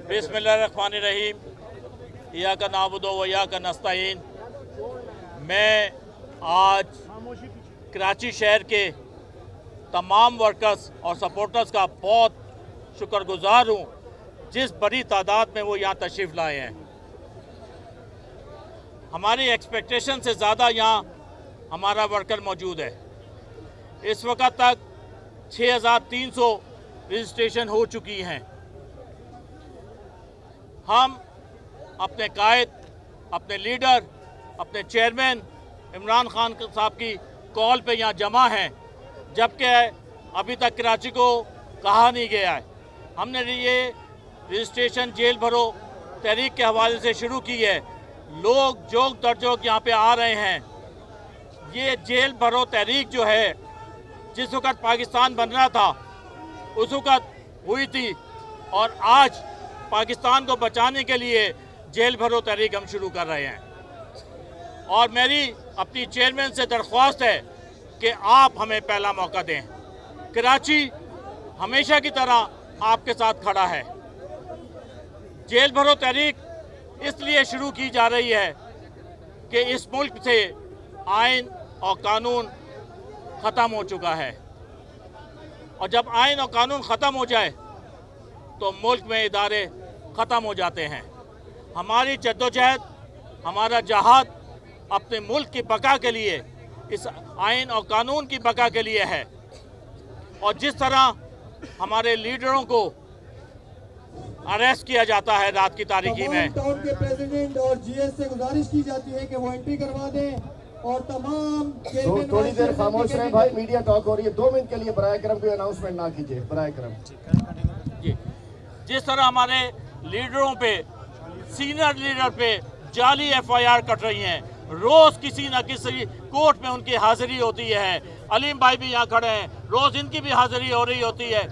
बिस्मिल्लाहिर्रहमानिर्रहीम, इय्याका नअबुदु व इय्याका नस्तईन। मैं आज कराची शहर के तमाम वर्कर्स और सपोर्टर्स का बहुत शुक्रगुजार हूँ जिस बड़ी तादाद में वो यहाँ तशरीफ़ लाए हैं। हमारी एक्सपेक्टेशन से ज़्यादा यहाँ हमारा वर्कर मौजूद है। इस वक्त तक 6300 रजिस्ट्रेशन हो चुकी हैं। हम अपने कायद, अपने लीडर, अपने चेयरमैन इमरान खान साहब की कॉल पे यहाँ जमा हैं, जबकि अभी तक कराची को कहा नहीं गया है। हमने ये रजिस्ट्रेशन जेल भरो तहरीक के हवाले से शुरू की है। लोग जोग दरजोग यहाँ पे आ रहे हैं। ये जेल भरो तहरीक जो है, जिस वक्त पाकिस्तान बन रहा था उस वक्त हुई थी, और आज पाकिस्तान को बचाने के लिए जेल भरो तहरीक हम शुरू कर रहे हैं। और मेरी अपनी चेयरमैन से दरख्वास्त है कि आप हमें पहला मौका दें। कराची हमेशा की तरह आपके साथ खड़ा है। जेल भरो तहरीक इसलिए शुरू की जा रही है कि इस मुल्क से आइन और कानून ख़त्म हो चुका है, और जब आइन और कानून ख़त्म हो जाए तो मुल्क में इदारे ख़त्म हो जाते हैं। हमारी जद्दोजहद, हमारा जहाद अपने मुल्क की बका के लिए, इस आइन और कानून की बका के लिए है। और जिस तरह हमारे लीडरों को अरेस्ट किया जाता है रात की तारीकी में, टाउन के प्रेसिडेंट और जीएस से गुजारिश की जाती है कि वो एंट्री करवा दें, और तमाम थोड़ी देर खामोश रहें भाई, मीडिया टॉक हो रही है। 2 मिनट के लिए बराए करम कोई अनाउंसमेंट ना कीजिए, बराए करम। जी, जिस तरह हमारे लीडरों पे, सीनियर लीडर पे जाली FIR कट रही हैं, रोज किसी न किसी कोर्ट में उनकी हाजिरी होती है। अलीम भाई भी यहाँ खड़े हैं, रोज इनकी भी हाजिरी हो रही होती है।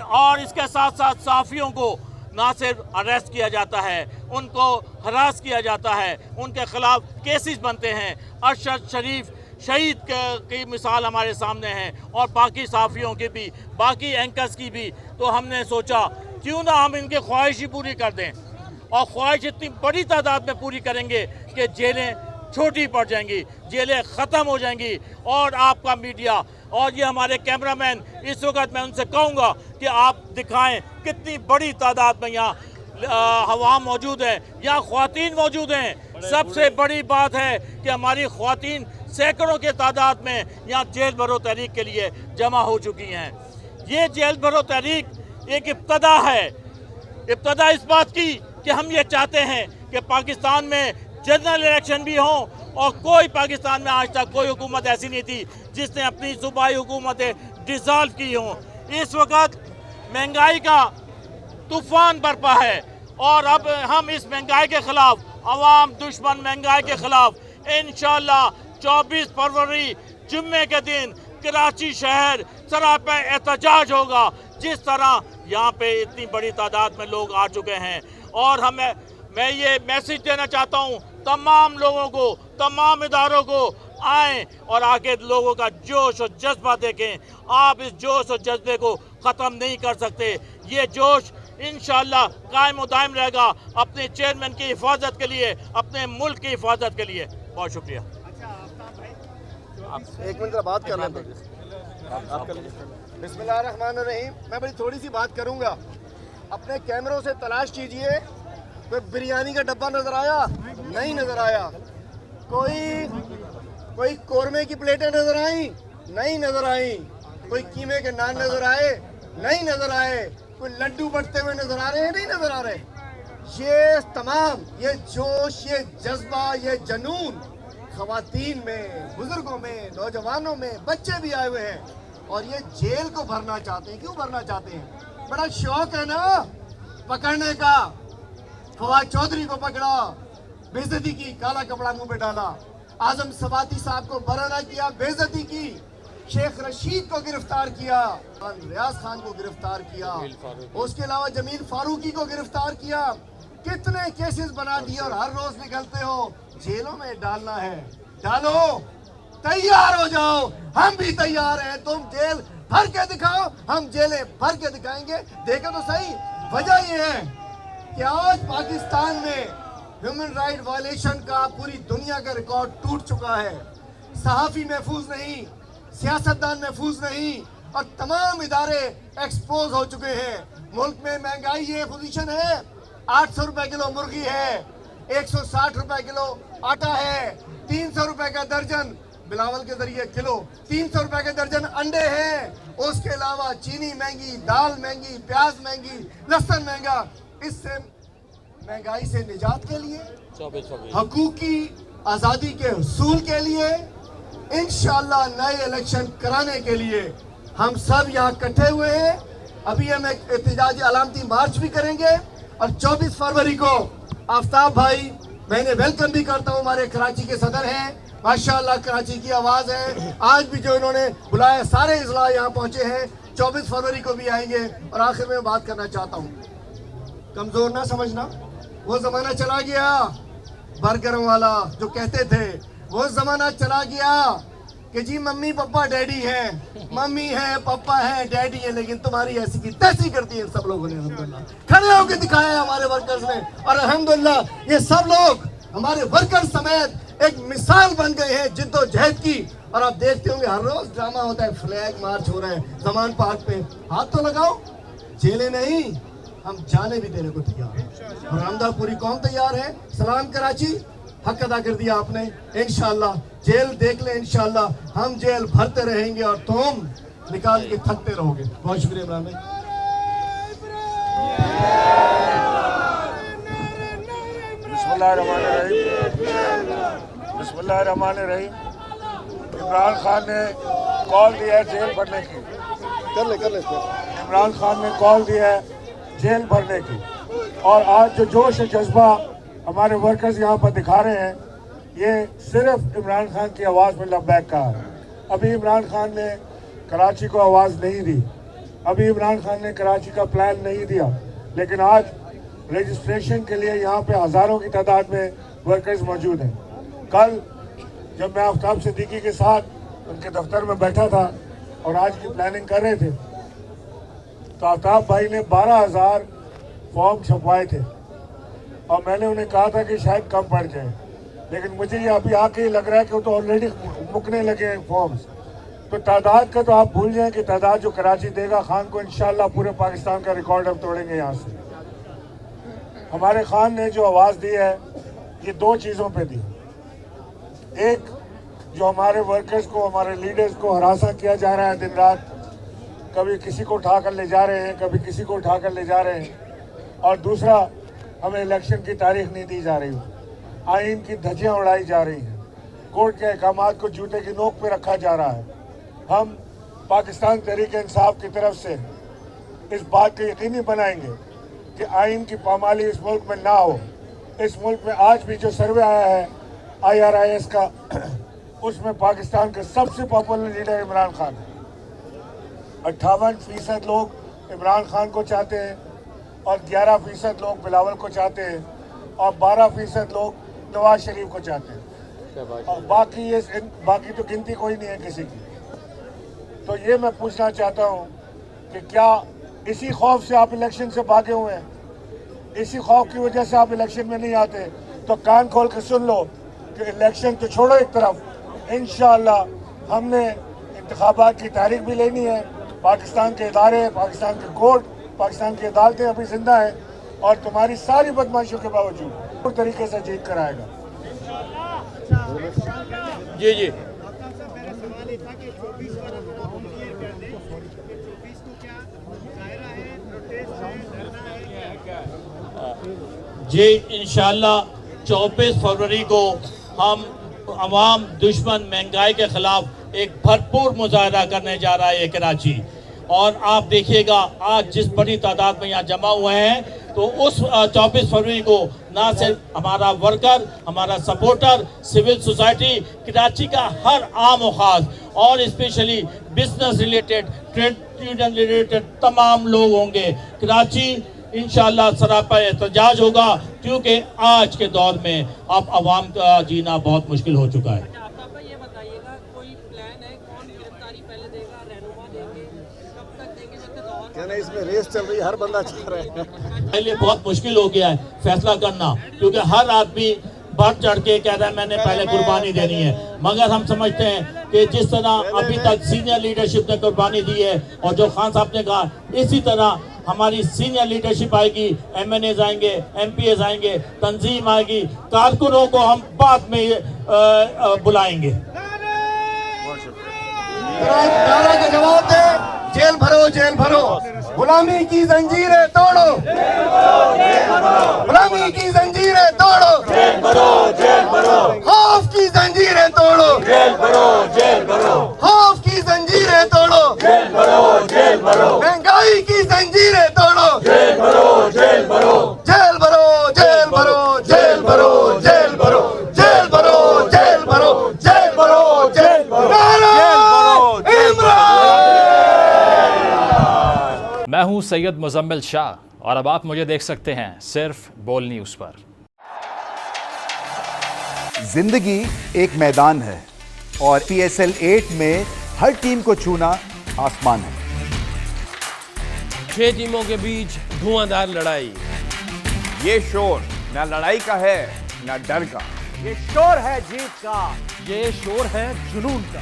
और इसके साथ साथ सहाफ़ियों को ना सिर्फ अरेस्ट किया जाता है, उनको हरास किया जाता है, उनके खिलाफ केसेस बनते हैं। अरशद शरीफ शहीद की मिसाल हमारे सामने है, और बाकी सहाफ़ियों की भी, बाकी एंकर्स की भी। तो हमने सोचा क्यों ना हम इनकी ख्वाहिश ही पूरी कर दें, और ख्वाहिश इतनी बड़ी तादाद में पूरी करेंगे कि जेलें छोटी पड़ जाएंगी, जेलें ख़त्म हो जाएंगी। और आपका मीडिया और ये हमारे कैमरामैन, इस वक्त मैं उनसे कहूँगा कि आप दिखाएं कितनी बड़ी तादाद में यहाँ हवाम मौजूद है, यहाँ ख्वातीन मौजूद हैं। सबसे बड़ी बात है कि हमारी ख्वातीन सैकड़ों के तादाद में यहाँ जेल भरो तहरीक के लिए जमा हो चुकी हैं। ये जेल भरो तहरीक एक इब्तदा है। इब्तदा इस बात की कि हम ये चाहते हैं कि पाकिस्तान में जनरल इलेक्शन भी हों, और कोई पाकिस्तान में आज तक कोई हुकूमत ऐसी नहीं थी जिसने अपनी सूबाई हुकूमतें डिसॉल्व की हों। इस वक्त महंगाई का तूफान बरपा है, और अब हम इस महंगाई के खिलाफ, अवाम दुश्मन महंगाई के खिलाफ इंशाअल्लाह 24 फरवरी जुम्मे के दिन कराची शहर सरापा एहतजाज होगा। जिस तरह यहाँ पे इतनी बड़ी तादाद में लोग आ चुके हैं, और मैं ये मैसेज देना चाहता हूँ तमाम लोगों को, तमाम इदारों को, आएँ और आके लोगों का जोश और जज्बा देखें। आप इस जोश और जज्बे को ख़त्म नहीं कर सकते। ये जोश इंशाअल्लाह कायम दायम रहेगा, अपने चेयरमैन की हिफाजत के लिए, अपने मुल्क की हिफाजत के लिए। बहुत शुक्रिया। एक मिनट बात कर लें। बिस्मिल्लाहिर्रहमानिर्रहीम। मैं बड़ी थोड़ी सी बात करूंगा। अपने कैमरों से तलाश कीजिए, कोई बिरयानी का डब्बा नजर आया? नहीं नजर आया। कोई कोरमे की प्लेटें नजर आई? नहीं नजर आई। कोई कीमे के नान नजर आए? नहीं नजर आए। कोई लड्डू बटते हुए नजर आ रहे हैं? नहीं नजर आ रहे। ये तमाम, ये जोश, ये जज्बा, ये जुनून खवातीन में, बुजुर्गों में, नौजवानों में, बच्चे भी आए हुए हैं, और ये जेल को भरना चाहते हैं। क्यों भरना चाहते हैं? बड़ा शौक है ना पकड़ने का। फवाद चौधरी को पकड़ा, बेइज्जती की, काला कपड़ा मुंह पे डाला। आजम सवाती साहब को बराना किया, बेइज्जती की। शेख रशीद को गिरफ्तार किया, रियाज खान को गिरफ्तार किया, उसके अलावा जमील फारूकी को गिरफ्तार किया। कितने केसेस बना दिए, और हर रोज निकलते हो जेलों में डालना है। डालो, तैयार हो जाओ, हम भी तैयार हैं। तुम जेल भर के दिखाओ, हम जेलें भर के दिखाएंगे। देखे तो सही, वजह यह है कि आज पाकिस्तान में ह्यूमन राइट वायलेशन का पूरी दुनिया का रिकॉर्ड टूट चुका है। सहाफ़ी महफूज नहीं, सियासतदान महफूज नहीं और तमाम इदारे एक्सपोज हो चुके हैं। मुल्क में महंगाई ये पोजीशन है, 800 रुपए किलो मुर्गी है, 160 रुपए किलो आटा है, 300 रुपए का दर्जन बिलावल के जरिए किलो, 300 रुपए के दर्जन अंडे हैं। उसके अलावा चीनी महंगी, दाल महंगी, प्याज महंगी, लहसुन महंगा। इससे महंगाई से निजात के लिए, हकूकी आज़ादी के हुसूल के लिए, इंशाअल्लाह नए इलेक्शन कराने के लिए हम सब यहाँ इकट्ठे हुए हैं। अभी हम एक एहतजाजी अलामती मार्च भी करेंगे और 24 फरवरी को आफ्ताब भाई, मैं इन्हें वेलकम भी करता हूँ, हमारे कराची के सदर हैं, माशाअल्लाह कराची की आवाज़ है। आज भी जो इन्होंने बुलाया, सारे इजला यहाँ पहुँचे हैं, 24 फरवरी को भी आएंगे। और आखिर में बात करना चाहता हूँ, कमज़ोर ना समझना, वो ज़माना चला गया बर्गरों वाला जो कहते थे, वो ज़माना चला गया कि जी मम्मी पापा डैडी हैं, मम्मी है पापा है डैडी है, लेकिन तुम्हारी ऐसी की तैसी करती है सब लोगों ने। अल्हम्दुलिल्लाह खड़े होकर दिखाया है हमारे वर्कर्स ने, और अल्हम्दुलिल्लाह ये सब लोग हमारे वर्कर्स समेत एक मिसाल बन गए हैं जिद्दोजहद की। और आप देखते होंगे हर रोज ड्रामा होता है, फ्लैग मार्च हो रहा है जमान पार्क पे, हाथ तो लगाओ, जेलें नहीं, हम जाने भी देने को तैयार हैं और हमदा पूरी कौम तैयार है। सलाम कराची, हक अदा कर दिया आपने, इंशाअल्लाह जेल देख ले, इंशाअल्लाह हम जेल भरते रहेंगे और तुम निकाल के थकते रहोगे। बहुत शुक्रिया इमरान भाई। बिस्मिल्लाहिर्रहमानिर्रहीम। इमरान खान ने कॉल दिया है जेल भरने की, कर ले इमरान खान ने कॉल दिया है जेल भरने की। और आज जो जोश जज्बा हमारे वर्कर्स यहाँ पर दिखा रहे हैं, ये सिर्फ इमरान खान की आवाज़ में लब्बैक कहा है। अभी इमरान खान ने कराची को आवाज़ नहीं दी, अभी इमरान खान ने कराची का प्लान नहीं दिया, लेकिन आज रजिस्ट्रेशन के लिए यहाँ पे हज़ारों की तादाद में वर्कर्स मौजूद हैं। कल जब मैं आफ्ताब सिद्दीकी के साथ उनके दफ्तर में बैठा था और आज की प्लानिंग कर रहे थे, तो आफ्ताब भाई ने 12,000 फॉर्म छपवाए थे और मैंने उन्हें कहा था कि शायद कम पड़ जाए, लेकिन मुझे ये अभी आके ही लग रहा है कि वो तो ऑलरेडी मुकने लगे हैं फॉर्म्स। तो तादाद का तो आप भूल जाएं कि तादाद जो कराची देगा खान को, इंशाल्लाह पूरे पाकिस्तान का रिकॉर्ड हम तोड़ेंगे यहाँ से। हमारे खान ने जो आवाज़ दी है ये दो चीज़ों पे दी। एक, जो हमारे वर्कर्स को, हमारे लीडर्स को हरासा किया जा रहा है दिन रात, कभी किसी को उठाकर ले जा रहे हैं, कभी किसी को उठाकर ले जा रहे हैं। और दूसरा, हमें इलेक्शन की तारीख नहीं दी जा रही, आइन की धज्जियाँ उड़ाई जा रही हैं, कोर्ट के अहकामात को जूते की नोक पे रखा जा रहा है। हम पाकिस्तान तहरीक इंसाफ की तरफ से इस बात को यकीनी बनाएंगे कि आइन की पामाली इस मुल्क में ना हो। इस मुल्क में आज भी जो सर्वे आया है IRIS का, उसमें पाकिस्तान के सबसे पॉपुलर लीडर इमरान खान है। 58% लोग इमरान खान को चाहते हैं और 11% लोग बिलावल को चाहते हैं और 12% लोग नवाज शरीफ को चाहते हैं, और बाकी तो गिनती कोई नहीं है किसी की। तो ये मैं पूछना चाहता हूँ कि क्या इसी खौफ से आप इलेक्शन से भागे हुए हैं? इसी खौफ की वजह से आप इलेक्शन में नहीं आते? तो कान खोल के सुन लो कि इलेक्शन तो छोड़ो एक तरफ, इंशाअल्लाह हमने इंतखाबात की तारीख भी लेनी है। पाकिस्तान के इदारे, पाकिस्तान के कोर्ट, पाकिस्तान की अदालतें अभी जिंदा है और तुम्हारी सारी बदमाशियों के बावजूद पूरी तरीके से जीत कर आएगा। जी जी जी, इंशाल्लाह 24 फरवरी को हम अवाम दुश्मन महंगाई के खिलाफ एक भरपूर मुजाहरा करने जा रहा है कराची। और आप देखिएगा आज जिस बड़ी तादाद में यहाँ जमा हुए हैं, तो उस 24 फरवरी को ना सिर्फ हमारा वर्कर, हमारा सपोर्टर, सिविल सोसाइटी, कराची का हर आम और ख़ास और specially business related, trade union related तमाम लोग होंगे। कराची इंशाअल्लाह सरापा एहतजाज होगा, क्योंकि आज के दौर में अब आवाम का जीना बहुत मुश्किल हो चुका है। ये बताइएगा, कोई प्लान है? कौन गिरफ्तारी पहले देगा? रहनुमा देंगे? कब तक देंगे? मैदान है, इसमें रेस चल रही है, हर बंदा चल रहा है। मेरे लिए बहुत मुश्किल हो गया है फैसला करना, क्योंकि हर आदमी बढ़ चढ़ के कहता है मैंने पहले कुर्बानी देनी है। मगर हम समझते हैं कि जिस तरह अभी तक सीनियर लीडरशिप ने कुर्बानी दी है और जो खान साहब ने कहा, इसी तरह हमारी सीनियर लीडरशिप आएगी, MNAs आएंगे, MPAs आएंगे, तंजीम आएगी, कारकुनों को हम बाद में बुलाएंगे। नारा का जवाब दे, जेल भरो, जेल भरो, गुलामी की जंजीरें तोड़ो, गुलामी की जंजीरें तोड़ो, जेल भरो, जेल भरो, खौफ की जंजीरें तोड़ो, जेल भरो, जेल भरो, खौफ की जंजीरें तोड़ो, जेल भरो, जेल भरो, महंगाई की जंजीरें तोड़ो, जेल भरो, जेल भरो, जेल भरो, जेल भरो, जेल भरो, जेल भरो, जेल भरो, जेल भरो, जेल भरो, जेल भरो, मैं हूं सैयद मुजम्मिल शाह और अब आप मुझे देख सकते हैं सिर्फ बोल न्यूज़ पर। जिंदगी एक मैदान है और PSL 8 में हर टीम को छूना आसमान है। 6 टीमों के बीच धुआंधार लड़ाई। ये शोर ना लड़ाई का है ना डर का, ये शोर है जीत का, ये शोर है जुनून का।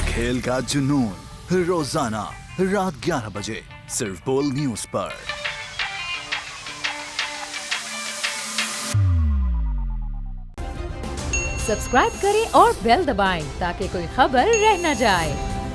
खेल का जुनून रोजाना रात 11 बजे सिर्फ बोल न्यूज़ पर। सब्सक्राइब करें और बेल दबाएं ताकि कोई खबर रह न जाए।